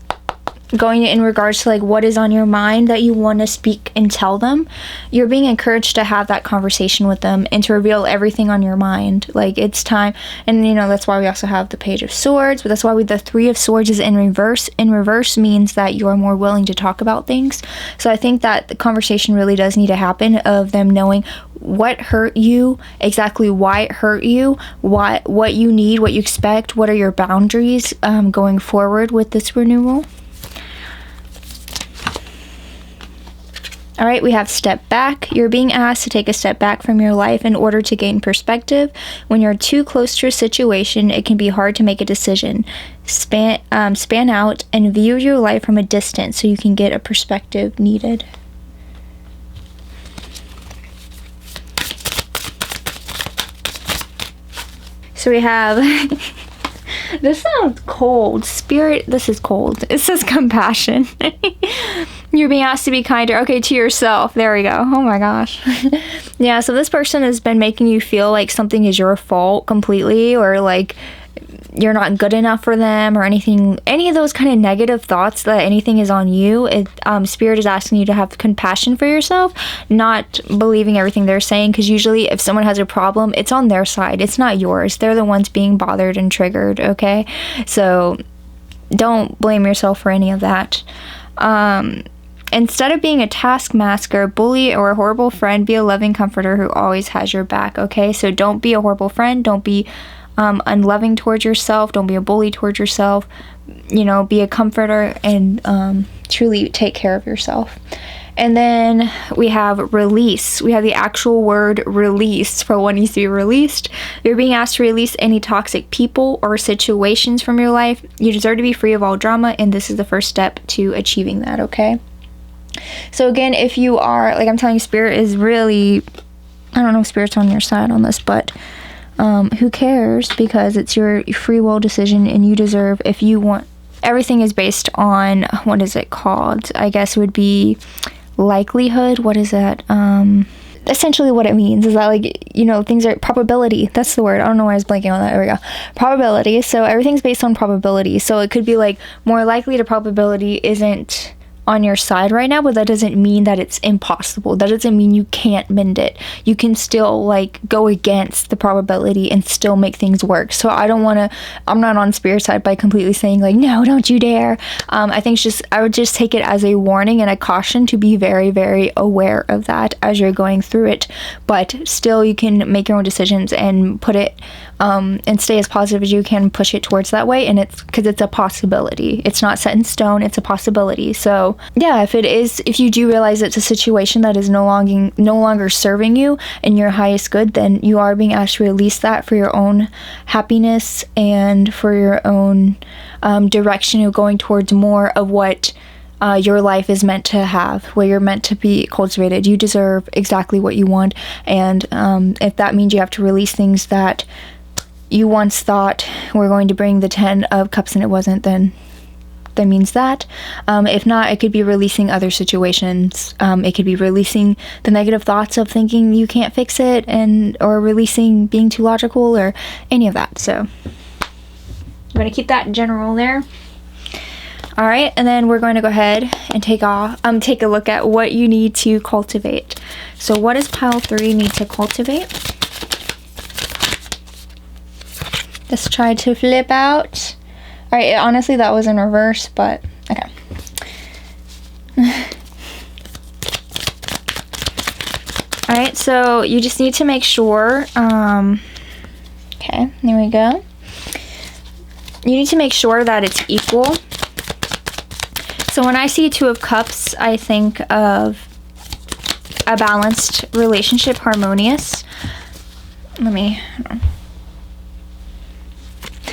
going in regards to like what is on your mind that you want to speak and tell them, you're being encouraged to have that conversation with them and to reveal everything on your mind. Like, it's time. And you know, that's why we also have the Page of Swords, but that's why the Three of Swords is in reverse. In reverse means that you're more willing to talk about things. So I think that the conversation really does need to happen, of them knowing what hurt you, exactly why it hurt you, what you need, what you expect, what are your boundaries going forward with this renewal. All right, we have step back. You're being asked to take a step back from your life in order to gain perspective. When you're too close to a situation, it can be hard to make a decision. Span out and view your life from a distance so you can get a perspective needed. So we have... This sounds cold. Spirit, this is cold. It says compassion. You're being asked to be kinder. Okay, to yourself. There we go. Oh my gosh. Yeah, so this person has been making you feel like something is your fault completely, or like you're not good enough for them, or anything, any of those kind of negative thoughts that anything is on you. Spirit is asking you to have compassion for yourself, not believing everything they're saying, because usually if someone has a problem, it's on their side, it's not yours. They're the ones being bothered and triggered. Okay, so don't blame yourself for any of that. Instead of being a taskmaster, bully, or a horrible friend, be a loving comforter who always has your back. Okay, so don't be a horrible friend, don't be unloving towards yourself, don't be a bully towards yourself, you know, be a comforter and truly take care of yourself. And then we have release. We have the actual word release for what needs to be released. You're being asked to release any toxic people or situations from your life. You deserve to be free of all drama, and this is the first step to achieving that. Okay, so again, if you are, like I'm telling you, Spirit is really, I don't know if Spirit's on your side on this, but who cares, because it's your free will decision, and you deserve, if you want, everything is based on, what is it called? I guess it would be likelihood. What is that? Essentially what it means is that, like, you know, things are probability. That's the word. I don't know why I was blanking on that. There we go. Probability. So everything's based on probability. So it could be like more likely to probability isn't on your side right now, but that doesn't mean that it's impossible. That doesn't mean you can't mend it. You can still like go against the probability and still make things work. So I'm not on Spirit side by completely saying like, no, don't you dare. I think it's just, I would just take it as a warning and a caution to be very, very aware of that as you're going through it. But still, you can make your own decisions and put it and stay as positive as you can, push it towards that way. And it's because it's a possibility. It's not set in stone. It's a possibility. So yeah, if you do realize it's a situation that is no longer serving you in your highest good, then you are being asked to release that for your own happiness and for your own direction of going towards more of what your life is meant to have, where you're meant to be cultivated. You deserve exactly what you want. And if that means you have to release things that you once thought were going to bring the 10 of Cups and it wasn't, then that means that. If not, it could be releasing other situations. It could be releasing the negative thoughts of thinking you can't fix it, or releasing being too logical, or any of that. So I'm going to keep that general there. All right, and then we're going to go ahead and take a look at what you need to cultivate. So what does pile 3 need to cultivate? Let's try to flip out. All right, honestly, that was in reverse, but okay. All right, so you just need to make sure, okay, there we go. You need to make sure that it's equal. So when I see 2 of Cups, I think of a balanced relationship, harmonious. Hold on.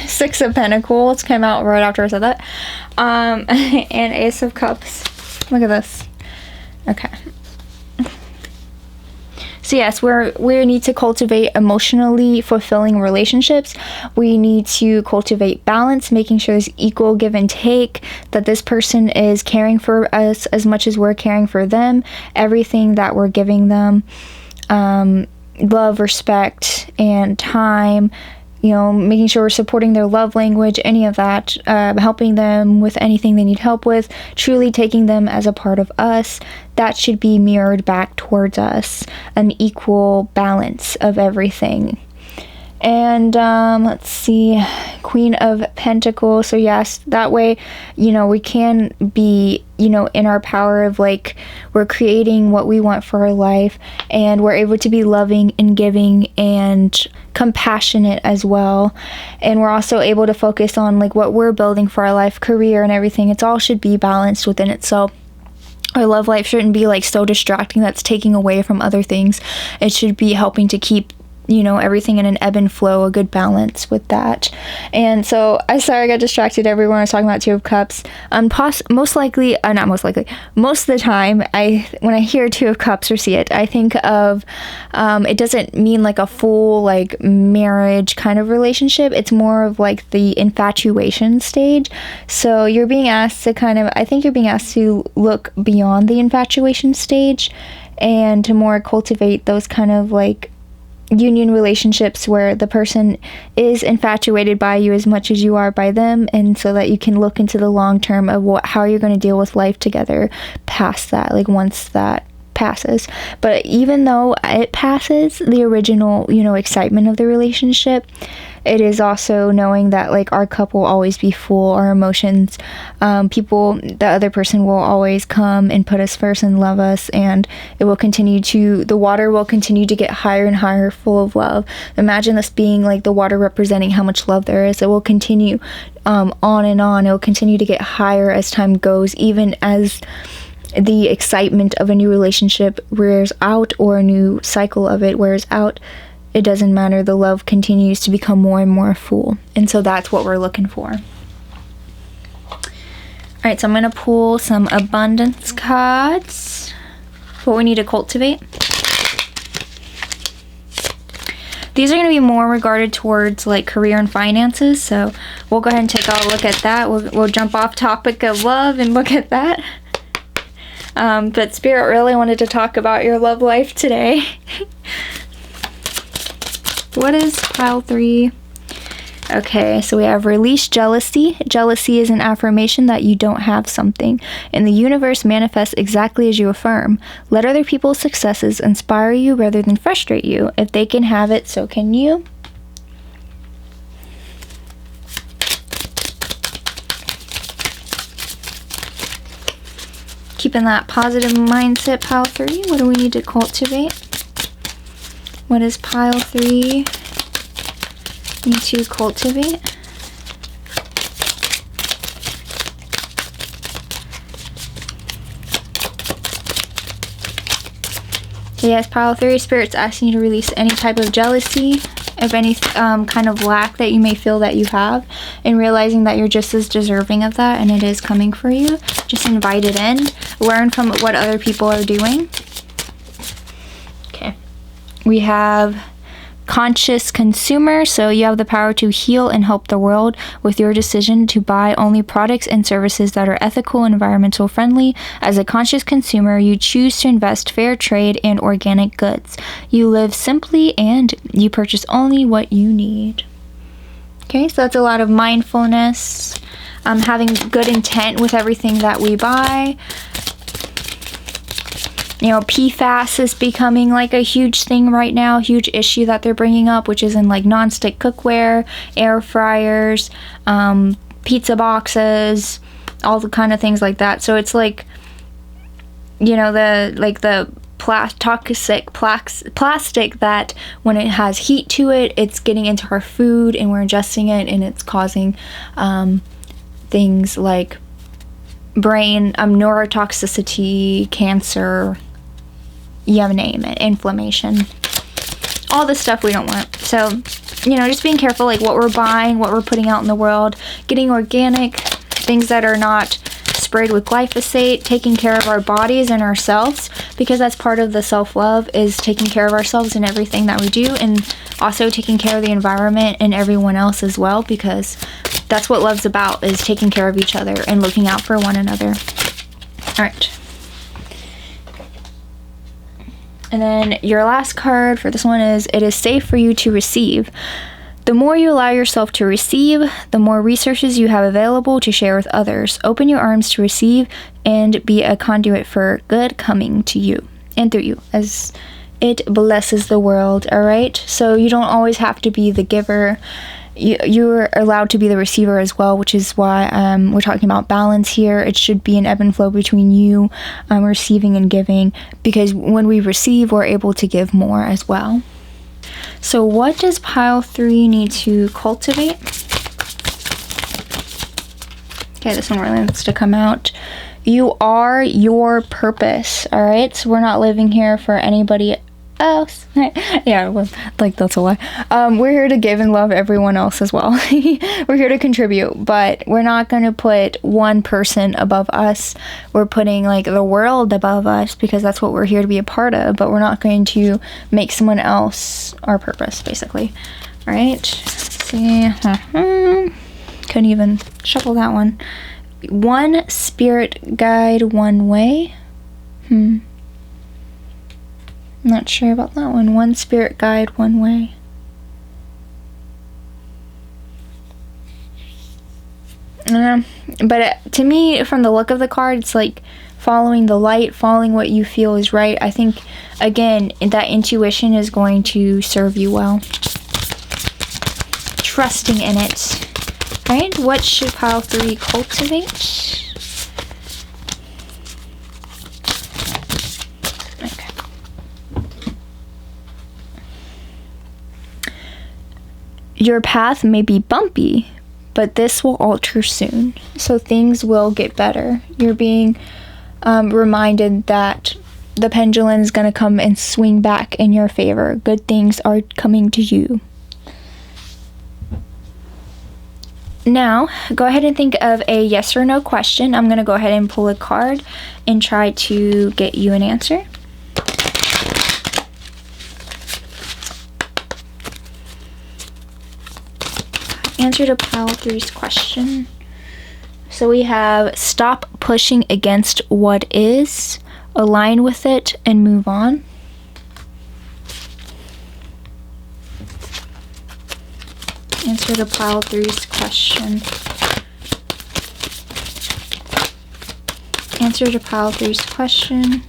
6 of Pentacles came out right after I said that. And Ace of Cups. Look at this. Okay. So yes, we need to cultivate emotionally fulfilling relationships. We need to cultivate balance, making sure there's equal give and take, that this person is caring for us as much as we're caring for them. Everything that we're giving them, love, respect, and time, making sure we're supporting their love language, any of that, helping them with anything they need help with, truly taking them as a part of us. That should be mirrored back towards us, an equal balance of everything. And let's see, Queen of Pentacles. So yes, that way, we can be, in our power of like, we're creating what we want for our life, and we're able to be loving and giving and compassionate as well. And we're also able to focus on like what we're building for our life, career and everything. It all should be balanced within itself. Our love life shouldn't be like so distracting that's taking away from other things. It should be helping to keep everything in an ebb and flow, a good balance with that. And so I got distracted everywhere I was talking about Two of Cups. Most of the time when I hear Two of Cups or see it, I think of it doesn't mean like a full like marriage kind of relationship. It's more of like the infatuation stage. So you're being asked to look beyond the infatuation stage and to more cultivate those kind of like union relationships where the person is infatuated by you as much as you are by them, and so that you can look into the long term of how you're going to deal with life together past that, like once that passes. But even though it passes the original excitement of the relationship, it is also knowing that like our cup will always be full, our emotions, the other person will always come and put us first and love us, and the water will continue to get higher and higher, full of love. Imagine this being like the water representing how much love there is. It will continue on and on. It will continue to get higher as time goes, even as the excitement of a new relationship wears out, or a new cycle of it wears out. It doesn't matter. The love continues to become more and more full. And so that's what we're looking for. All right, so I'm going to pull some abundance cards. What we need to cultivate. These are going to be more regarded towards like career and finances. So we'll go ahead and take a look at that. We'll jump off topic of love and look at that. But Spirit really wanted to talk about your love life today. What is pile 3? Okay, so we have release jealousy. Jealousy is an affirmation that you don't have something, and the universe manifests exactly as you affirm. Let other people's successes inspire you rather than frustrate you. If they can have it, so can you. Keeping that positive mindset, pile 3. What do we need to cultivate? What is pile 3 need to cultivate? Yes, pile 3, Spirit's asking you to release any type of jealousy, of any kind of lack that you may feel that you have, and realizing that you're just as deserving of that, and it is coming for you. Just invite it in. Learn from what other people are doing. Okay. We have conscious consumer. So you have the power to heal and help the world with your decision to buy only products and services that are ethical and environmental friendly. As a conscious consumer, you choose to invest fair trade and organic goods. You live simply and you purchase only what you need. Okay, so that's a lot of mindfulness, having good intent with everything that we buy. PFAS is becoming like a huge thing right now, huge issue that they're bringing up, which is in like non-stick cookware, air fryers, pizza boxes, all the kind of things like that. So it's like, the toxic plastic that when it has heat to it, it's getting into our food and we're ingesting it, and it's causing things like brain neurotoxicity, cancer, you name it, inflammation, all the stuff we don't want. So, just being careful, like what we're buying, what we're putting out in the world, getting organic, things that are not sprayed with glyphosate, taking care of our bodies and ourselves, because that's part of the self-love, is taking care of ourselves in everything that we do, and also taking care of the environment and everyone else as well, because that's what love's about, is taking care of each other and looking out for one another. All right. And then your last card for this one is, it is safe for you to receive. The more you allow yourself to receive, the more resources you have available to share with others. Open your arms to receive and be a conduit for good coming to you and through you as it blesses the world, all right? So you don't always have to be the giver. You're allowed to be the receiver as well, which is why we're talking about balance here. It should be an ebb and flow between you receiving and giving, because when we receive, we're able to give more as well. So what does pile 3 need to cultivate? Okay, this one really wants to come out. You are your purpose, all right? So we're not living here for anybody else. Yeah, well, like, that's a lie. We're here to give and love everyone else as well. We're here to contribute, but we're not going to put one person above us. We're putting, like, the world above us, because that's what we're here to be a part of, but we're not going to make someone else our purpose, basically. All right, let's see. Couldn't even shuffle that one. One spirit guide, one way. Not sure about that one. One spirit guide, one way. But to me, from the look of the card, it's like following the light, following what you feel is right. I think, again, that intuition is going to serve you well. Trusting in it. Right? What should pile 3 cultivate? Your path may be bumpy, but this will alter soon. So things will get better. You're being reminded that the pendulum is going to come and swing back in your favor. Good things are coming to you. Now, go ahead and think of a yes or no question. I'm going to go ahead and pull a card and try to get you an answer. Answer to pile 3's question. So we have stop pushing against what is, align with it, and move on. Answer to pile 3's question. Answer to pile 3's question.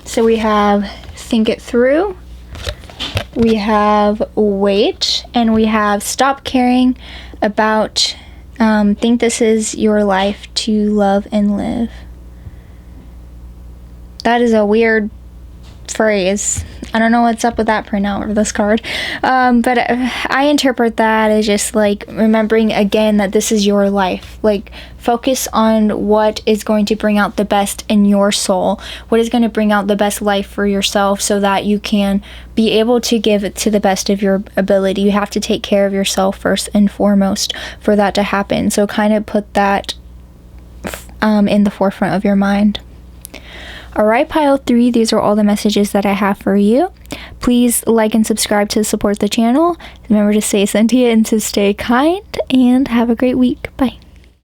So we have think it through, we have wait, and we have stop caring about, think this is your life to love and live. That is a weird phrase. I don't know what's up with that printout or this card. But I interpret that as just like remembering again that this is your life. Like focus on what is going to bring out the best in your soul. What is going to bring out the best life for yourself so that you can be able to give it to the best of your ability. You have to take care of yourself first and foremost for that to happen. So kind of put that in the forefront of your mind. Alright, pile 3, these are all the messages that I have for you. Please like and subscribe to support the channel. Remember to stay sentient and to stay kind, and have a great week. Bye.